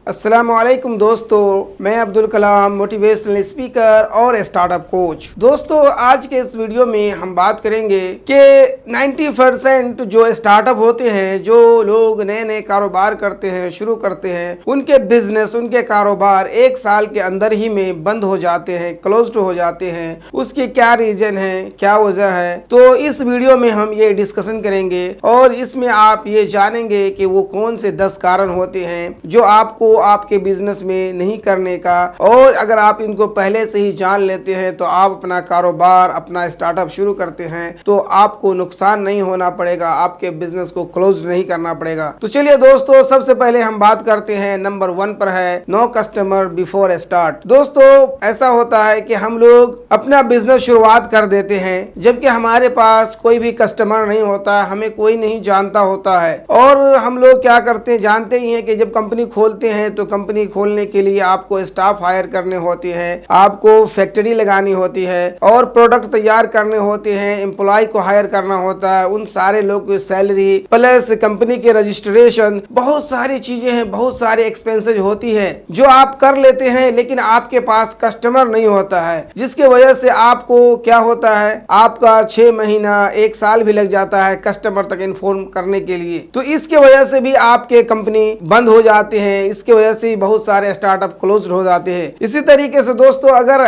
अस्सलामुअलैकुम दोस्तों, मैं अब्दुल कलाम मोटिवेशनल स्पीकर और स्टार्टअप कोच। दोस्तों, आज के इस वीडियो में हम बात करेंगे कि 90% जो स्टार्टअप होते हैं, जो लोग नए नए कारोबार करते हैं, शुरू करते हैं, उनके बिजनेस, उनके कारोबार 1 साल के अंदर ही में बंद हो जाते हैं, क्लोज्ड हो जाते हैं। उसकी क्या रीजन है, क्या वजह है, तो इस वीडियो में हम ये डिस्कशन करेंगे और इसमें आप ये जानेंगे कि वो कौन से 10 कारण होते हैं जो आपको आपके बिजनेस में नहीं करने का, और अगर आप इनको पहले से ही जान लेते हैं तो आप अपना कारोबार, अपना स्टार्टअप शुरू करते हैं तो आपको नुकसान नहीं होना पड़ेगा, आपके बिजनेस को क्लोज नहीं करना पड़ेगा। तो चलिए दोस्तों, सबसे पहले हम बात करते हैं, नंबर 1 पर है नो कस्टमर बिफोर स्टार्ट। दोस्तों, ऐसा होता है कि हम लोग अपना बिजनेस शुरुआत कर देते हैं जबकि हमारे पास कोई भी कस्टमर नहीं होता, हमें कोई नहीं जानता होता है, और हम लोग क्या करते हैं, जानते ही हैं कि जब कंपनी खोलते हैं तो कंपनी खोलने के लिए आपको स्टाफ हायर करने होते हैं, आपको फैक्ट्री लगानी होती है और प्रोडक्ट तैयार करने होते हैं, एम्प्लॉय को हायर करना होता है, उन सारे लोग की सैलरी प्लस कंपनी के रजिस्ट्रेशन, बहुत सारी चीजें हैं, बहुत सारे एक्सपेंसेस होती है जो आप कर लेते हैं, लेकिन आपके पास कस्टमर नहीं होता है, जिसकी वजह से आपको क्या होता है, आपका 6 महीना 1 साल भी लग जाता है कस्टमर तक इन्फॉर्म करने के लिए। तो इसके वजह से भी आपके कंपनी बंद हो जाते हैं, इसके वजह से बहुत सारे स्टार्टअप क्लोज हो जाते हैं। इसी तरीके से दोस्तों, अगर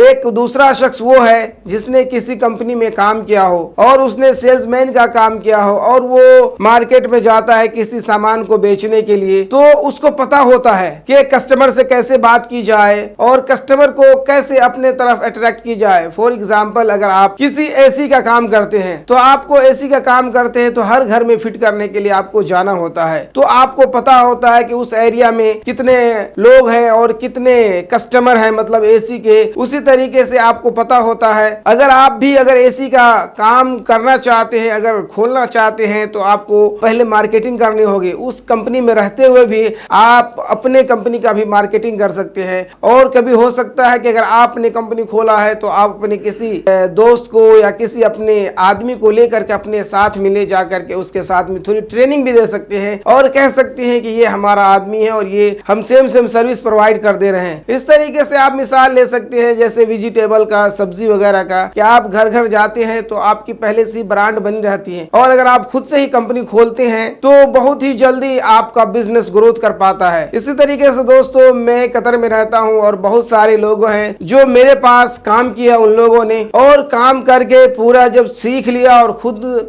एक दूसरा शख्स वो है जिसने किसी कंपनी में काम किया हो और उसने सेल्समैन का काम किया हो और वो मार्केट में जाता है किसी सामान को बेचने के लिए, तो उसको पता होता है कि कस्टमर से कैसे बात की जाए और कस्टमर को कैसे अपने तरफ अट्रैक्ट की जाए। फॉर एग्जाम्पल, अगर आप किसी एसी का काम करते हैं तो आपको एसी का काम करते हैं तो हर घर में फिट करने के लिए आपको जाना होता है, तो आपको पता होता है कि उस एरिया में कितने लोग हैं और कितने कस्टमर हैं, मतलब एसी के। उसी तरीके से आपको पता होता है, अगर आप भी अगर एसी का काम करना चाहते हैं, अगर खोलना चाहते हैं तो आपको पहले मार्केटिंग करनी होगी। उस कंपनी में रहते हुए भी आप अपने कंपनी का भी मार्केटिंग कर सकते हैं, और कभी हो सकता है कि अगर आपने कंपनी खोला है तो आप अपने किसी दोस्त को या किसी अपने आदमी को लेकर के अपने साथ में ले जाकर के उसके साथ में थोड़ी ट्रेनिंग भी दे सकते हैं और कह सकते हैं कि ये हमारा आदमी है और ये हम सेम सर्विस प्रोवाइड कर दे रहे हैं। इस तरीके से आप मिसाल ले सकते हैं, जैसे वेजिटेबल का, सब्जी वगैरह का, कि आप घर घर जाते हैं तो आपकी पहले से ब्रांड बनी रहती है, और अगर आप खुद से ही कंपनी खोलते हैं तो बहुत ही जल्दी आपका बिजनेस ग्रोथ कर पाता है। इसी तरीके से दोस्तों, मैं कतर में रहता हूं और बहुत सारे लोग हैं जो मेरे पास काम किया, उन लोगों ने, और काम करके पूरा जब सीख लिया और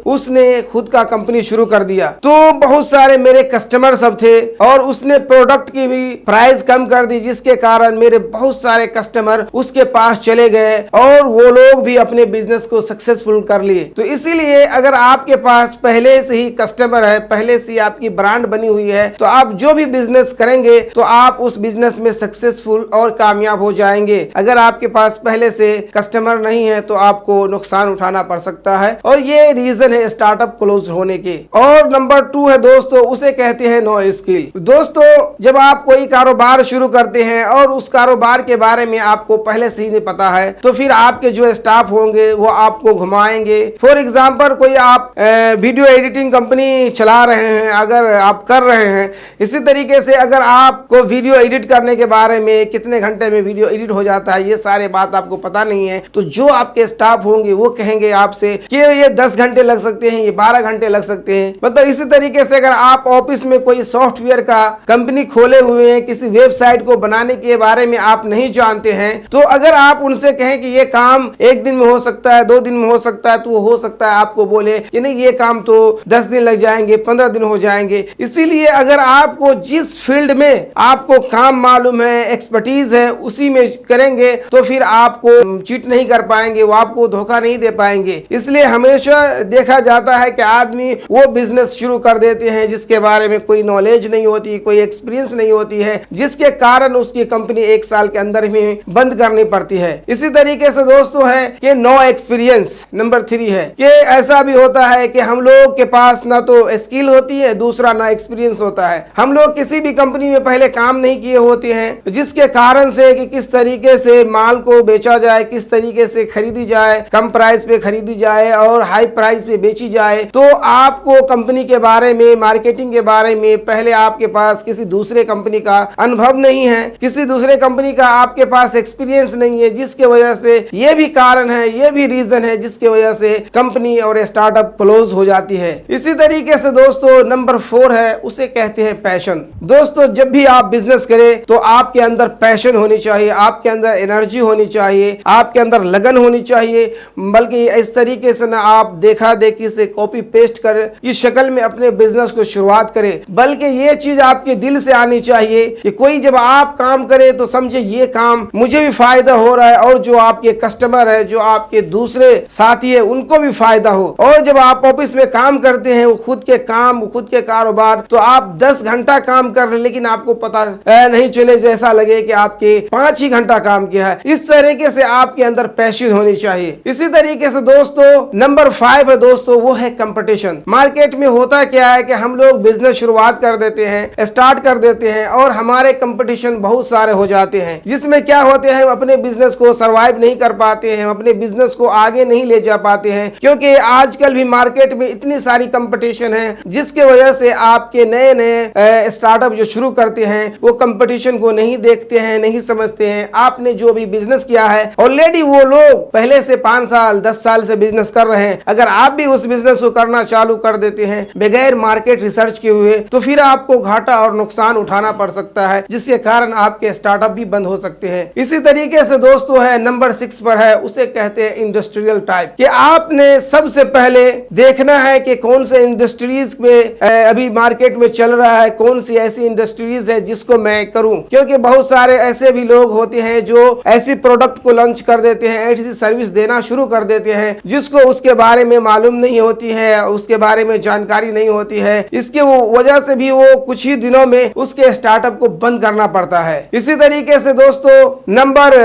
उसने खुद का कंपनी शुरू कर दिया, तो बहुत सारे मेरे कस्टमर सब थे और उसने प्रोडक्ट की भी प्राइस कम कर दी, जिसके कारण मेरे बहुत सारे कस्टमर उसके पास चले गए और वो लोग भी अपने बिजनेस को सक्सेसफुल कर लिए। तो इसीलिए अगर आपके पास पहले से ही कस्टमर है, पहले से ही आपकी ब्रांड बनी हुई है, तो आप जो भी बिजनेस करेंगे तो आप उस बिजनेस में सक्सेसफुल और कामयाब हो जाएंगे। अगर आपके पास पहले से कस्टमर नहीं है तो आपको नुकसान उठाना पड़ सकता है, और ये रीजन है स्टार्टअप क्लोज होने के। और नंबर 2 है दोस्तों, उसे कहते हैं नो स्किल। दोस्तों, जब आप कोई कारोबार शुरू करते हैं और उस कारोबार के बारे में आपको पहले से ही नहीं पता है, तो फिर आपके जो स्टाफ होंगे वो आपको घुमाएंगे। फॉर एग्जांपल, कोई आप वीडियो एडिटिंग कंपनी चला रहे हैं, अगर आप कर रहे हैं, इसी तरीके से अगर आपको वीडियो एडिट करने के बारे में कितने घंटे में वीडियो एडिट हो जाता है, ये सारे बात आपको पता नहीं है, तो जो आपके स्टाफ होंगे वो कहेंगे आपसे कि ये 10 घंटे लग सकते हैं, ये 12 घंटे लग सकते हैं। मतलब इसी तरीके से अगर आप ऑफिस में कोई सॉफ्टवेयर का कंपनी खोले हुए हैं, किसी वेबसाइट को बनाने के बारे में आप नहीं जानते हैं, तो अगर आप उनसे कहें कि ये काम 1 दिन में हो सकता है, 2 दिन में हो सकता है, तो वो हो सकता है आपको बोले कि नहीं, ये काम तो 10 दिन लग जाएंगे, 15 दिन हो जाएंगे। इसीलिए अगर आपको जिस फील्ड में आपको काम मालूम है, एक्सपर्टीज है, उसी में करेंगे तो फिर आपको चीट नहीं कर पाएंगे, वो आपको धोखा नहीं दे पाएंगे। इसलिए हमेशा देखा जाता है कि आदमी वो बिजनेस शुरू कर देते हैं जिसके बारे में कोई नॉलेज नहीं होती, कोई एक्सपीरियंस नहीं होती है, जिसके कारण उसकी कंपनी 1 साल के अंदर में बंद करनी पड़ती है। इसी तरीके से दोस्तों है कि नो एक्सपीरियंस। नंबर 3 है कि ऐसा भी होता है कि हम लोग के पास ना तो स्किल होती है, दूसरा ना एक्सपीरियंस होता है। हम लोग किसी भी कंपनी में पहले काम नहीं किए होते हैं, जिसके कारण से कि किस तरीके से माल को बेचा जाए, किस तरीके से खरीदी जाए, कम प्राइस पे खरीदी जाए और हाई प्राइस पे बेची जाए, तो आपको कंपनी के बारे में, मार्केटिंग के बारे में पहले आपके पास किसी दूसरे कंपनी का अनुभव नहीं है, किसी दूसरे कंपनी का आपके पास एक्सपीरियंस नहीं है, जिसके वजह से ये भी कारण है, ये भी रीजन है जिसके वजह से कंपनी और स्टार्टअप क्लोज हो जाती है। इसी तरीके से दोस्तों नंबर 4 है, उसे कहते हैं पैशन। दोस्तों जब भी आप बिजनेस करें तो आपके अंदर पैशन होनी चाहिए, आपके अंदर एनर्जी होनी चाहिए, आपके अंदर लगन होनी चाहिए, बल्कि इस तरीके से ना आप देखा देखी से कॉपी पेस्ट कर की शक्ल में अपने बिजनेस को शुरुआत करें, बल्कि ये चीज आपके दिल से आनी चाहिए कि कोई जब आप काम करे तो समझे ये काम मुझे भी फायदा हो रहा है और जो आपके कस्टमर है, जो आपके दूसरे साथी है, उनको भी फायदा हो। और जब आप ऑफिस में काम करते हैं, वो खुद के काम, खुद के कारोबार, तो आप 10 घंटा काम कर रहे लेकिन आपको पता नहीं चले, जैसा लगे कि आपके 5 ही घंटा काम किया है। इस तरीके से आपके अंदर पैशन होनी चाहिए। इसी तरीके से दोस्तों नंबर 5 है दोस्तों, वो है कंपटीशन। मार्केट में होता क्या है कि हम लोग बिजनेस शुरुआत कर देते हैं, स्टार्ट कर देते हैं और हमारे कंपटीशन बहुत सारे हो जाते हैं, जिसमें क्या होते हैं, हम अपने बिजनेस को सर्वाइव नहीं कर पाते हैं, अपने बिजनेस को आगे नहीं ले जा पाते हैं, क्योंकि आजकल भी मार्केट में इतनी सारी कंपटीशन है, जिसके वजह से आपके नए नए स्टार्टअप जो शुरू करते हैं वो कंपटीशन को नहीं देखते हैं, नहीं समझते हैं। आपने जो भी बिजनेस किया है ऑलरेडी वो लोग पहले से 5 साल 10 साल से बिजनेस कर रहे हैं, अगर आप भी उस बिजनेस को करना चालू कर देते हैं बगैर मार्केट रिसर्च किए हुए, तो फिर आपको घाटा और नुकसान उठाना पड़ सकता है, जिसके कारण आपके स्टार्टअप भी बंद हो सकते हैं। इसी तरीके से दोस्तों है नंबर 6 पर है, उसे कहते हैं इंडस्ट्रियल टाइप, कि आपने सबसे पहले देखना है कि कौन से इंडस्ट्रीज में अभी मार्केट में चल रहा है, कौन सी ऐसी इंडस्ट्रीज है जिसको मैं करूं, क्योंकि बहुत सारे ऐसे भी लोग होते हैं जो ऐसी प्रोडक्ट को लॉन्च कर देते हैं, ऐसी सर्विस देना शुरू कर देते हैं जिसको उसके बारे में मालूम नहीं होती है, उसके बारे में जानकारी नहीं होती है। इसके वजह से भी वो कुछ ही दिनों में उसके स्टार्टअप को बंद करना पड़ता है। इसी तरीके से दोस्तों नंबर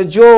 जो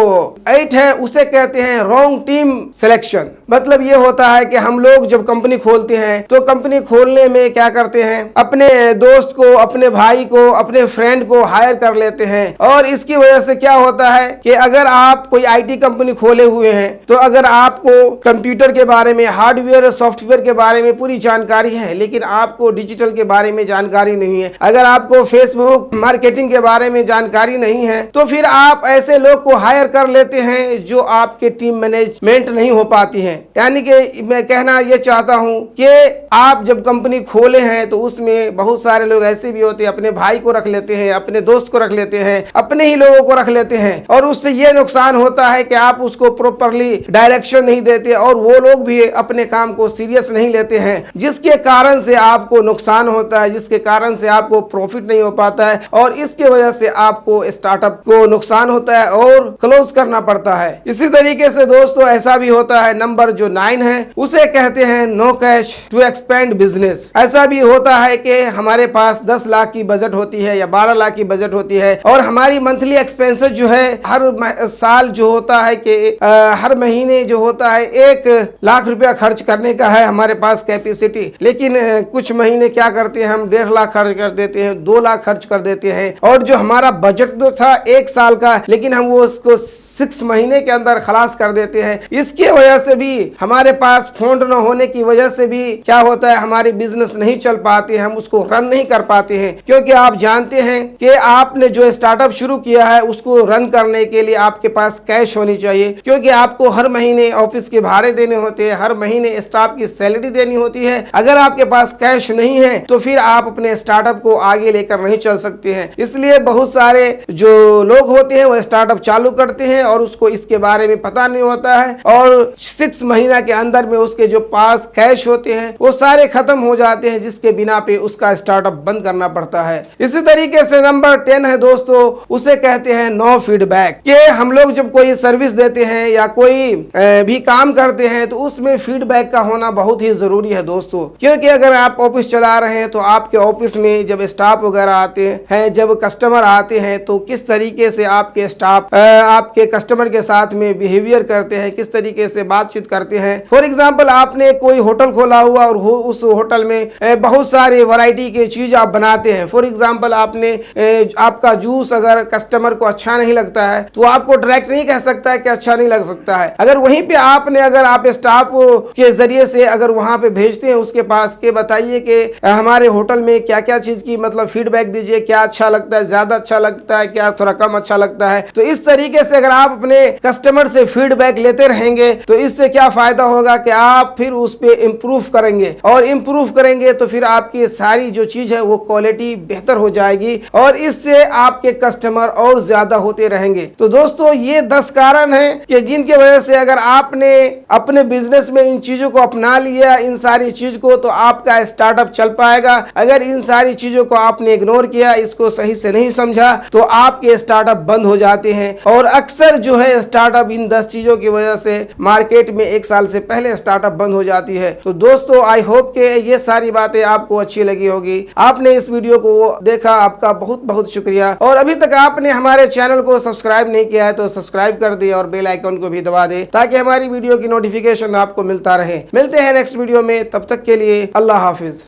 8 है, उसे कहते हैं रॉन्ग टीम सिलेक्शन। मतलब ये होता है कि हम लोग जब कंपनी खोलते हैं तो कंपनी खोलने में क्या करते हैं, अपने दोस्त को, अपने भाई को, अपने फ्रेंड को हायर कर लेते हैं, और इसकी वजह से क्या होता है कि अगर आप कोई आईटी कंपनी खोले हुए हैं तो अगर आपको कंप्यूटर के बारे में, हार्डवेयर और सॉफ्टवेयर के बारे में पूरी जानकारी है, लेकिन आपको डिजिटल के बारे में जानकारी नहीं है, अगर आपको फेसबुक मार्केटिंग के बारे में जानकारी नहीं है, तो फिर आप ऐसे लोग को हायर कर लेते हैं जो आपके टीम मैनेजमेंट नहीं हो पाती है। यानी कि मैं कहना यह चाहता हूं कि आप जब कंपनी खोले हैं तो उसमें बहुत सारे लोग ऐसे भी होते हैं, अपने भाई को रख लेते हैं, अपने दोस्त को रख लेते हैं, अपने ही लोगों को रख लेते हैं, और उससे यह नुकसान होता है कि आप उसको प्रॉपरली डायरेक्शन नहीं देते और वो लोग भी अपने काम को सीरियस नहीं लेते हैं, जिसके कारण से आपको नुकसान होता है, जिसके कारण से आपको प्रॉफिट नहीं हो पाता है, और इसके वजह से आपको स्टार्टअप को नुकसान होता है और क्लोज करना पड़ता है। इसी तरीके से दोस्तों ऐसा भी होता है, नंबर जो 9 है उसे कहते हैं no cash to expend business. ऐसा भी होता है कि हमारे पास 10 लाख की बजट होती है या 12 लाख की बजट होती है, और हमारी मंथली एक्सपेंसेस जो है हर साल जो होता है कि हर महीने जो होता है 1 लाख रुपया खर्च करने का है हमारे पास कैपेसिटी, लेकिन कुछ महीने क्या करते हैं, हम 1.5 लाख खर्च कर देते हैं, 2 लाख खर्च कर देते हैं, और जो हमारा बजट तो था 1 साल का, लेकिन हम वो उसको 6 महीने के अंदर खलास कर देते हैं। इसके वजह से भी हमारे पास फंड न होने की वजह से भी क्या होता है, हमारी बिजनेस नहीं चल पाती है, हम उसको रन नहीं कर पाते हैं, क्योंकि आप जानते हैं कि आपने जो स्टार्टअप शुरू किया है उसको रन करने के लिए आपके पास कैश होनी चाहिए, क्योंकि आपको हर महीने ऑफिस के भाड़े देने होते हैं, हर महीने स्टाफ की सैलरी देनी होती है। अगर आपके पास कैश नहीं है तो फिर आप अपने स्टार्टअप को आगे लेकर नहीं चल सकते हैं। इसलिए बहुत सारे जो लोग होते हैं वो स्टार्टअप चालू करते हैं और उसको इसके बारे में पता नहीं होता है, और 6 महीना के अंदर में उसके जो पास कैश होते हैं वो सारे खत्म हो जाते हैं, जिसके बिना पे उसका स्टार्टअप बंद करना पड़ता है। इसी तरीके से नंबर 10 है दोस्तों, उसे कहते हैं नो फीडबैक। कि हम लोग जब कोई सर्विस देते हैं या कोई भी काम करते हैं तो उसमें फीडबैक का होना बहुत ही जरूरी है दोस्तों, क्योंकि अगर आप ऑफिस चला रहे हैं तो आपके ऑफिस में जब स्टाफ वगैरह आते हैं, जब कस्टमर आते हैं, तो किस तरीके से आपके स्टाफ आपके कस्टमर के साथ में बिहेवियर करते हैं, किस तरीके से बातचीत करते हैं। फॉर एग्जाम्पल आपने कोई होटल खोला हुआ और उस होटल में बहुत सारे वैरायटी के चीज आप बनाते हैं। फॉर एग्जाम्पल आपने आपका जूस अगर कस्टमर को अच्छा नहीं लगता है तो आपको डायरेक्ट नहीं कह सकता है कि अच्छा नहीं लग सकता है। अगर वहीं पे आपने अगर आप स्टाफ के जरिए से अगर वहां पे भेजते हैं उसके पास के बताइए कि हमारे होटल में क्या क्या चीज की मतलब फीडबैक दीजिए, क्या अच्छा लगता है, ज्यादा अच्छा लगता है, क्या थोड़ा कम अच्छा लगता है। तो इस तरीके से अगर आप अपने कस्टमर से फीडबैक लेते रहेंगे तो इससे क्या फायदा होगा कि आप फिर उस पे इम्प्रूव करेंगे और इम्प्रूव करेंगे तो फिर आपकी सारी जो चीज है वो क्वालिटी बेहतर हो जाएगी और इससे आपके कस्टमर और ज्यादा होते रहेंगे। तो दोस्तों ये 10 कारण हैं कि जिनके वजह से अगर आपने अपने बिजनेस में इन चीजों को अपना लिया, इन सारी चीज को, तो आपका स्टार्टअप चल पाएगा। अगर इन सारी चीजों को आपने इग्नोर किया, इसको सही से नहीं समझा, तो आपके स्टार्टअप बंद हो जाते हैं और अक्सर जो है स्टार्टअप इन 10 चीजों की वजह से मार्केट में 1 साल से पहले स्टार्टअप बंद हो जाती है। तो दोस्तों आई होप के ये सारी बातें आपको अच्छी लगी होगी। आपने इस वीडियो को देखा, आपका बहुत बहुत शुक्रिया। और अभी तक आपने हमारे चैनल को सब्सक्राइब नहीं किया है तो सब्सक्राइब कर दे और बेल आइकन को भी दबा दे ताकि हमारी वीडियो की नोटिफिकेशन आपको मिलता रहे। मिलते हैं नेक्स्ट वीडियो में, तब तक के लिए अल्लाह हाफिज।